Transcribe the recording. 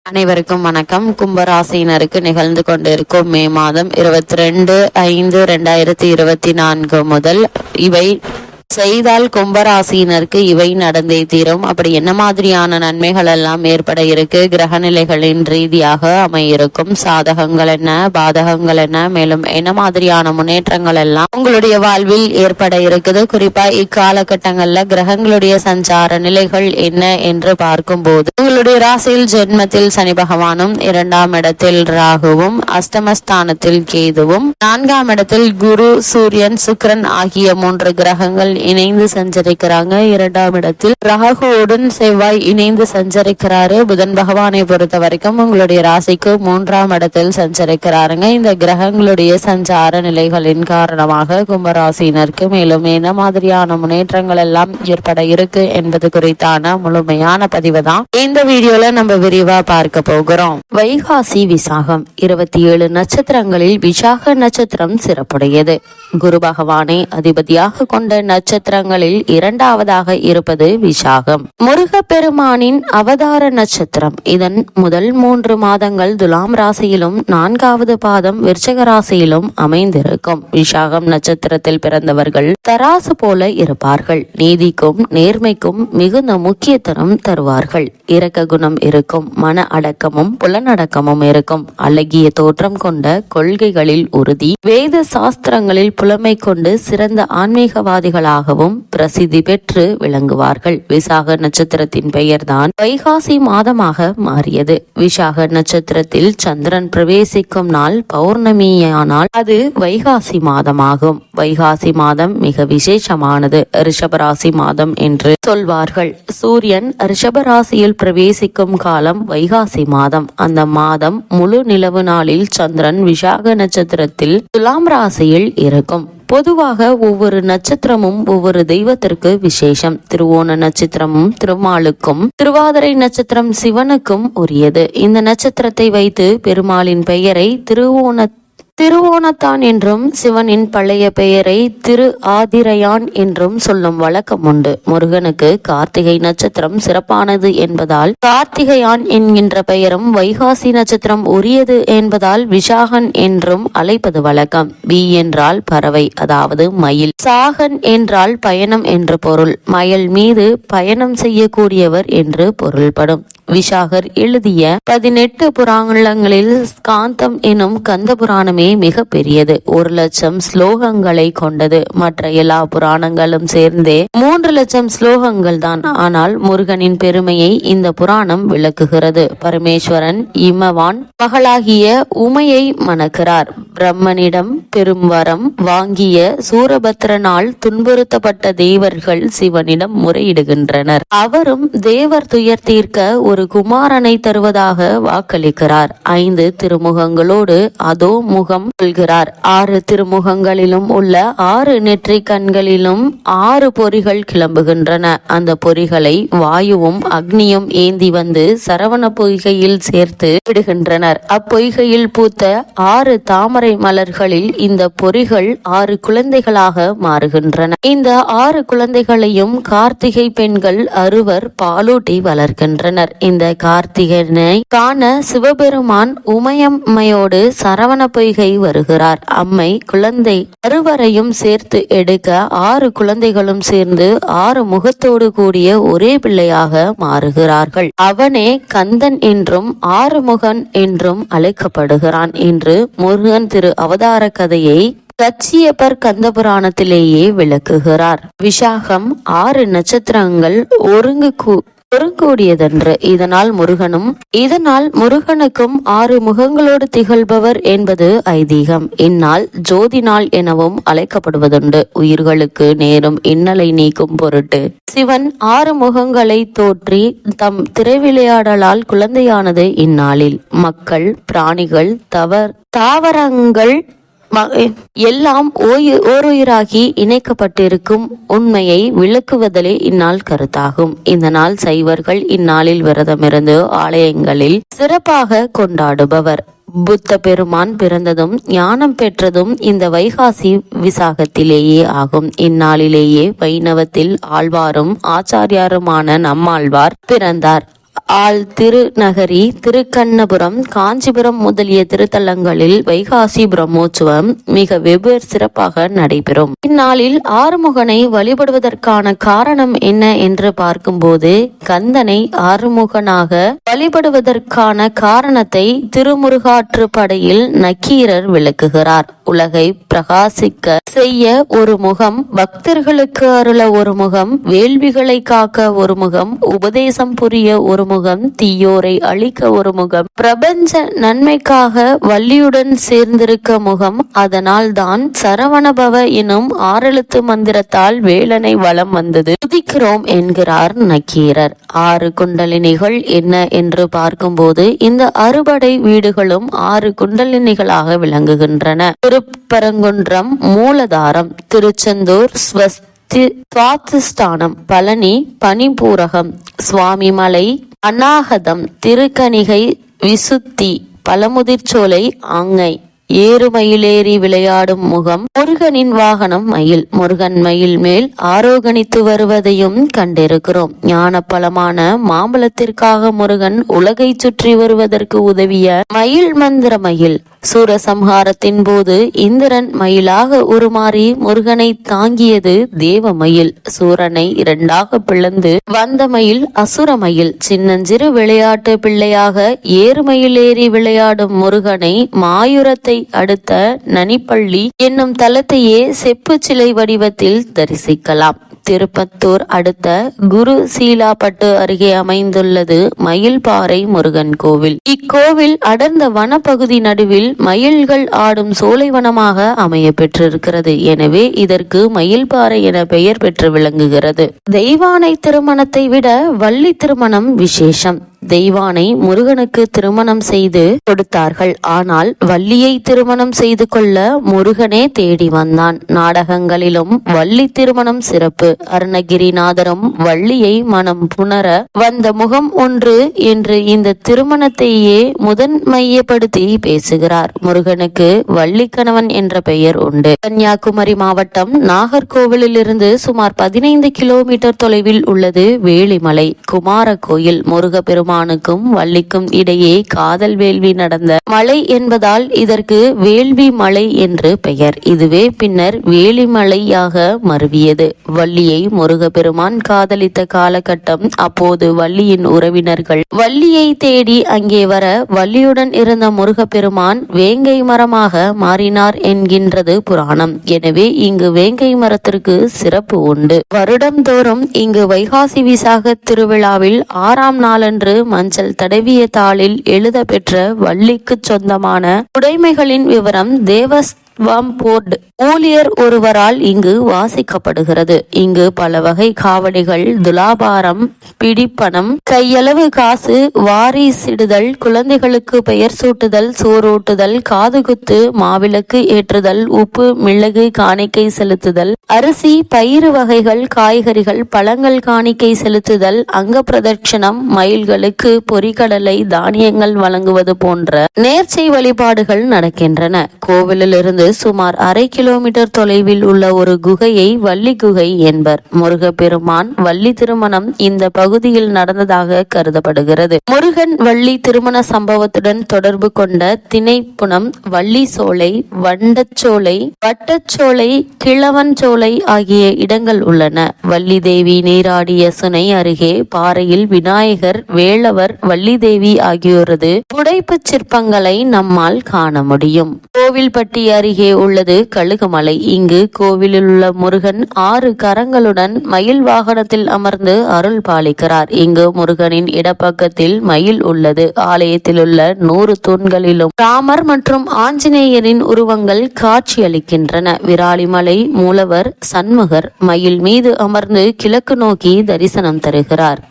அனைவருக்கும் வணக்கம். கும்பராசினருக்கு நிகழ்ந்து கொண்டிருக்கும் மே மாதம் 22/5/2024 முதல் இவை செய்தால் கும்பராசியினருக்கு இவை நடந்தே தீரும். அப்படி என்ன மாதிரியான நன்மைகள் எல்லாம் ஏற்பட இருக்கு, கிரக நிலைகளின் ரீதியாக அமையிருக்கும் சாதகங்கள் என்ன, பாதகங்கள் என்ன, மேலும் என்ன மாதிரியான முன்னேற்றங்கள் எல்லாம் உங்களுடைய வாழ்வில் ஏற்பட இருக்குது, குறிப்பா இக்காலகட்டங்கள்ல கிரகங்களுடைய சஞ்சார நிலைகள் என்ன என்று பார்க்கும் போது உங்களுடைய ராசியில் ஜென்மத்தில் சனி பகவானும், 2ஆம் இடத்தில் ராகுவும், அஷ்டமஸ்தானத்தில் கேதுவும், 4ஆம் இடத்தில் குரு, சூரியன், சுக்கிரன் ஆகிய 3 கிரகங்கள் இணைந்து சஞ்சரிக்கிறாங்க. 2ஆம் இடத்தில் ராகுவுடன் செவ்வாய் இணைந்து சஞ்சரிக்கிறாரு. புதன் பகவானை பொறுத்த வரைக்கும் உங்களுடைய ராசிக்கு 3ஆம் இடத்தில் சஞ்சரிக்கிறாருங்க. இந்த கிரகங்களுடைய சஞ்சார நிலைகளின் காரணமாக கும்பராசினருக்கு மேலும் என்ன மாதிரியான முன்னேற்றங்கள் எல்லாம் ஏற்பட இருக்கு என்பது குறித்தான முழுமையான பதிவு தான் இந்த வீடியோல நம்ம விரிவா பார்க்க போகிறோம். வைகாசி விசாகம் 27 நட்சத்திரங்களில் விசாக நட்சத்திரம் சிறப்புடையது. குரு பகவானை அதிபதியாக கொண்ட நட்சத்திரங்களில் 2ஆவதாக இருப்பது விசாகம். முருகப்பெருமானின் அவதார நட்சத்திரம். இதன் முதல் 3 மாதங்கள் துலாம் ராசியிலும் 4ஆவது பாதம் விருச்சிக ராசியிலும் அமைந்திருக்கும். விசாகம் நட்சத்திரத்தில் பிறந்தவர்கள் தராசு போல இருப்பார்கள். நீதிக்கும் நேர்மைக்கும் மிகுந்த முக்கியத்துவம் தருவார்கள். இரக்க குணம் இருக்கும். மன அடக்கமும் புலனடக்கமும் இருக்கும். அழகிய தோற்றம் கொண்ட கொள்கைகளில் உறுதி. வேத சாஸ்திரங்களில் புலமை கொண்டு சிறந்த ஆன்மீகவாதிகளாகவும் பிரசித்தி பெற்று விளங்குவார்கள். விசாக நட்சத்திரத்தின் பெயர்தான் வைகாசி மாதமாக மாறியது. விசாக நட்சத்திரத்தில் சந்திரன் பிரவேசிக்கும் நாள் பௌர்ணமியானால் அது வைகாசி மாதமாகும். வைகாசி மாதம் மிக விசேஷமானது. ரிஷபராசி மாதம் என்று சொல்வார்கள். சூரியன் ரிஷபராசியில் பிரவேசிக்கும் காலம் வைகாசி மாதம். அந்த மாதம் முழு நிலவு நாளில் சந்திரன் விசாக நட்சத்திரத்தில் துலாம் ராசியில் இருக்கும். பொதுவாக ஒவ்வொரு நட்சத்திரமும் ஒவ்வொரு தெய்வத்திற்கு விசேஷம். திருவோண நட்சத்திரமும் திருமாலுக்கும், திருவாதிரை நட்சத்திரம் சிவனுக்கும் உரியது. இந்த நட்சத்திரத்தை வைத்து பெருமாளின் பெயரை திருவோணத்தான் என்றும் சிவனின் பழைய பெயரை திரு ஆதிரையான் என்றும் சொல்லும் வழக்கம் உண்டு. முருகனுக்கு கார்த்திகை நட்சத்திரம் சிறப்பானது என்பதால் கார்த்திகையான் என்கின்ற பெயரும், வைகாசி நட்சத்திரம் உரியது என்பதால் விசாகன் என்றும் அழைப்பது வழக்கம். பி என்றால் பறவை, அதாவது மயில். சாகன் என்றால் பயணம் என்று பொருள். மயில் மீது பயணம் செய்யக்கூடியவர் என்று பொருள்படும். விசாகர் எழுதிய 18 புராணங்களில் ஸ்காந்தம் எனும் கந்த புராணமே மிக பெரியது. 1,00,000 ஸ்லோகங்களை கொண்டது. மற்ற எல்லா புராணங்களும் சேர்ந்தே 3,00,000 ஸ்லோகங்கள் தான். ஆனால் முருகனின் பெருமையை இந்த புராணம் விளக்குகிறது. பரமேஸ்வரன் இமவான் மகளாகிய உமையை மணக்கிறார். பிரம்மனிடம் பெரும் வரம் வாங்கிய சூரபத்ரனால் துன்புறுத்தப்பட்ட தேவர்கள் சிவனிடம் முறையிடுகின்றனர். அவரும் தேவர் துயர் தீர்க்க ஒரு குமாரனை தருவதாக வாக்களிக்கிறார். 5 திருமுகங்களோடு அதோ முகம் கொள்கிறார். 6 திருமுகங்களிலும் உள்ள 6 நெற்றி கண்களிலும் 6 பொறிகள் கிளம்புகின்றன. அந்த பொறிகளை வாயுவும் அக்னியும் ஏந்தி வந்து சரவண பொய்கையில் சேர்த்து விடுகின்றனர். அப்பொய்கையில் பூத்த 6 தாமரை மலர்களில் இந்த பொறிகள் 6 குழந்தைகளாக மாறுகின்றன. இந்த 6 குழந்தைகளையும் கார்த்திகை பெண்கள் 6 பாலூட்டி வளர்க்கின்றனர். இந்த கார்த்திகனை காண சிவபெருமான் உமையம்மையோடு சரவண பொய்கை வருகிறார். அம்மை குழந்தை 6 சேர்த்து எடுக்க 6 குழந்தைகளும் சேர்ந்து 6 முகத்தோடு கூடிய ஒரே பிள்ளையாக மாறுகிறார்கள். அவனே கந்தன் என்றும் 6 முகன் என்றும் அழைக்கப்படுகிறான் என்று முருகன் திரு அவதார கதையை கச்சியப்பர் கந்த புராணத்திலேயே விளக்குகிறார். விசாகம் 6 நட்சத்திரங்கள் ஒருங்கூடியதன்று. இதனால் முருகனுக்கும் 6 முகங்களோடு திகழ்பவர் என்பது ஐதீகம். இந்நாள் ஜோதி நாள் எனவும் அழைக்கப்படுவதுண்டு. உயிர்களுக்கு நேரும் இன்னலை நீக்கும் பொருட்டு சிவன் 6 முகங்களை தோற்றி தம் திரைவிளையாடலால் குழந்தையானது இந்நாளில். மக்கள், பிராணிகள், தாவரங்கள் எல்லாம் ஓருயிராகி இணைக்கப்பட்டிருக்கும் உண்மையை விளக்குவதே இந்நாள் கருத்தாகும். இந்த நாள் சைவர்கள் இந்நாளில் விரதமிருந்து ஆலயங்களில் சிறப்பாக கொண்டாடுபவர். புத்த பெருமான் பிறந்ததும் ஞானம் பெற்றதும் இந்த வைகாசி விசாகத்திலேயே ஆகும். இந்நாளிலேயே வைணவத்தில் ஆழ்வாரும் ஆச்சாரியாருமான நம்மாழ்வார் பிறந்தார். திருநகரி, திருக்கண்ணபுரம், காஞ்சிபுரம் முதலிய திருத்தலங்களில் வைகாசி பிரம்மோற்சவம் மிக வெவ்வேறு சிறப்பாக நடைபெறும். இந்நாளில் ஆறுமுகனை வழிபடுவதற்கான காரணம் என்ன என்று பார்க்கும்போது, கந்தனை ஆறுமுகனாக வழிபடுவதற்கான காரணத்தை திருமுருகாற்றுப்படையில் நக்கீரர் விளக்குகிறார். உலகை பிரகாசிக்க செய்ய ஒரு முகம், பக்தர்களுக்கு அருள ஒரு முகம், வேள்விகளை காக்க ஒரு முகம், உபதேசம் புரிய ஒரு முகம், தீயோரை அழிக்க ஒரு முகம், பிரபஞ்ச நன்மைக்காக வள்ளியுடன் சேர்ந்திருக்க முகம். அதனால் தான் சரவணபவ எனும் 6 எழுத்து மந்திரத்தால் வேலனை வலம் வந்தது துதிக்கிறோம் என்கிறார் நக்கீரர். 6 குண்டலினிகள் என்ன என்று பார்க்கும்போது, இந்த அறுபடை வீடுகளும் 6 குண்டலினிகளாக விளங்குகின்றன. திருப்பரங்குன்றம் மூலதாரம், திருச்செந்தூர் சுவாதிஷ்டானம், பழனி பனிபூரகம், சுவாமிமலை அநாகதம், திருக்கணிகை விசுத்தி, பழமுதிர்ச்சோலை ஆங்கை, ஏறுமயிலேறி விளையாடும் முகம், முருகனின் வாகனம் மயில். முருகன் மயில் மேல் ஆரோகணித்து வருவதையும் கண்டிருக்கிறோம். ஞான பலமான மாம்பழத்திற்காக முருகன் உலகை சுற்றி வருவதற்கு உதவிய மயில் மந்திர மயில். சூரசம்ஹாரத்தின் போது இந்திரன் மயிலாக உருமாறி முருகனை தாங்கியது தேவ மயில். சூரனை 2ஆக பிளந்து வந்த மயில் அசுர மயில். சின்னஞ்சிறு விளையாட்டு பிள்ளையாக ஏறுமயிலேறி விளையாடும் முருகனை மாயூரத்தை அடுத்த நனிப்பள்ளி என்னும் தலத்தையே செப்பு சிலை வடிவத்தில் தரிசிக்கலாம். திருப்பத்தூர் அடுத்த குரு சீலாப்பட்டு அருகே அமைந்துள்ளது மயில்பாறை முருகன் கோவில். இக்கோவில் அடர்ந்த வனப்பகுதி நடுவில் மயில்கள் ஆடும் சோலைவனமாக அமைய பெற்றிருக்கிறது. எனவே இதற்கு மயில்பாறை என பெயர் பெற்று விளங்குகிறது. தெய்வானை திருமணத்தை விட வள்ளி திருமணம் விசேஷம். தெய்வானை முருகனுக்கு திருமணம் செய்து கொடுத்தார்கள். ஆனால் வள்ளியை திருமணம் செய்து கொள்ள முருகனே தேடி வந்தான். நாடகங்களிலும் வள்ளி திருமணம் சிறப்பு. அருணகிரிநாதரும் வள்ளியை மனம் புணர வந்த முகம் ஒன்று என்று இந்த திருமணத்தையே முதன்மையப்படுத்தி பேசுகிறார். முருகனுக்கு வள்ளி கணவன் என்ற பெயர் உண்டு. கன்னியாகுமரி மாவட்டம் நாகர்கோவிலில் இருந்து சுமார் 15 கிலோமீட்டர் தொலைவில் உள்ளது வேளிமலை குமார கோயில். முருகப்பெருமானுக்கும் வள்ளிக்கும் இடையே காதல் வேள்வி நடந்த மலை என்பதால் இதற்கு வேள்வி மலை என்று பெயர். இதுவே பின்னர் வேளிமலையாக மருவியது. வள்ளியை முருகப்பெருமான் காதலித்த காலகட்டம். அப்போது வள்ளியின் உறவினர்கள் வள்ளியை தேடி அங்கே வர வள்ளியுடன் இருந்த முருகப்பெருமான் வேங்கை மரமாக மாறினார் என்கின்றது புராணம். எனவே இங்கு வேங்கை மரத்திற்கு சிறப்பு உண்டு. வருடந்தோறும் இங்கு வைகாசி விசாக திருவிழாவில் 6ஆம் நாளன்று மஞ்சள் தடவிய தாளில் எழுத பெற்ற வள்ளிக்கு சொந்தமான உடைமைகளின் விவரம் போர்டு ஊழியர் ஒருவரால் இங்கு வாசிக்கப்படுகிறது. இங்கு பல வகை காவடிகள், துலாபாரம், பிடிப்பணம், கையளவு காசு, வாரிசிடுதல், குழந்தைகளுக்கு பெயர் சூட்டுதல், சோறூட்டுதல், காதுகுத்து, மாவிளக்கு ஏற்றுதல், உப்பு மிளகு காணிக்கை செலுத்துதல், அரிசி பயிறு வகைகள், காய்கறிகள், பழங்கள் காணிக்கை செலுத்துதல், அங்க பிரதட்சணம், மயில்களுக்கு பொறிகடலை தானியங்கள் வழங்குவது போன்ற நேர்ச்சை வழிபாடுகள் நடக்கின்றன. கோவிலில் இருந்து சுமார் 1/2 கிலோமீட்டர் தொலைவில் உள்ள ஒரு குகையை வள்ளி குகை என்பர். முருகப்பெருமான் வள்ளி திருமணம் இந்த பகுதியில் நடந்ததாக கருதப்படுகிறது. முருகன் வள்ளி திருமண சம்பவத்துடன் தொடர்பு கொண்ட திணைப்புணம், வள்ளி சோலை, வண்டச்சோலை, வட்டச்சோலை, கிழவன் சோலை ஆகிய இடங்கள் உள்ளன. வள்ளி தேவி நீராடிய சுனை அருகே பாறையில் விநாயகர், வேளவர், வள்ளி தேவி ஆகியோரது புடைப்பு சிற்பங்களை நம்மால் காண முடியும். கோவில்பட்டி அருகே உள்ளது கழுகுமலை. இங்கு கோவிலில் உள்ள முருகன் 6 கரங்களுடன் மயில் வாகனத்தில் அமர்ந்து அருள் பாலிக்கிறார். இங்கு முருகனின் இடப்பக்கத்தில் மயில் உள்ளது. ஆலயத்தில் உள்ள 100 தூண்களிலும் ராமர் மற்றும் ஆஞ்சநேயரின் உருவங்கள் காட்சியளிக்கின்றன. விராலிமலை மூலவர் சண்முகர் மயில் மீது அமர்ந்து கிழக்கு நோக்கி தரிசனம் தருகிறார்.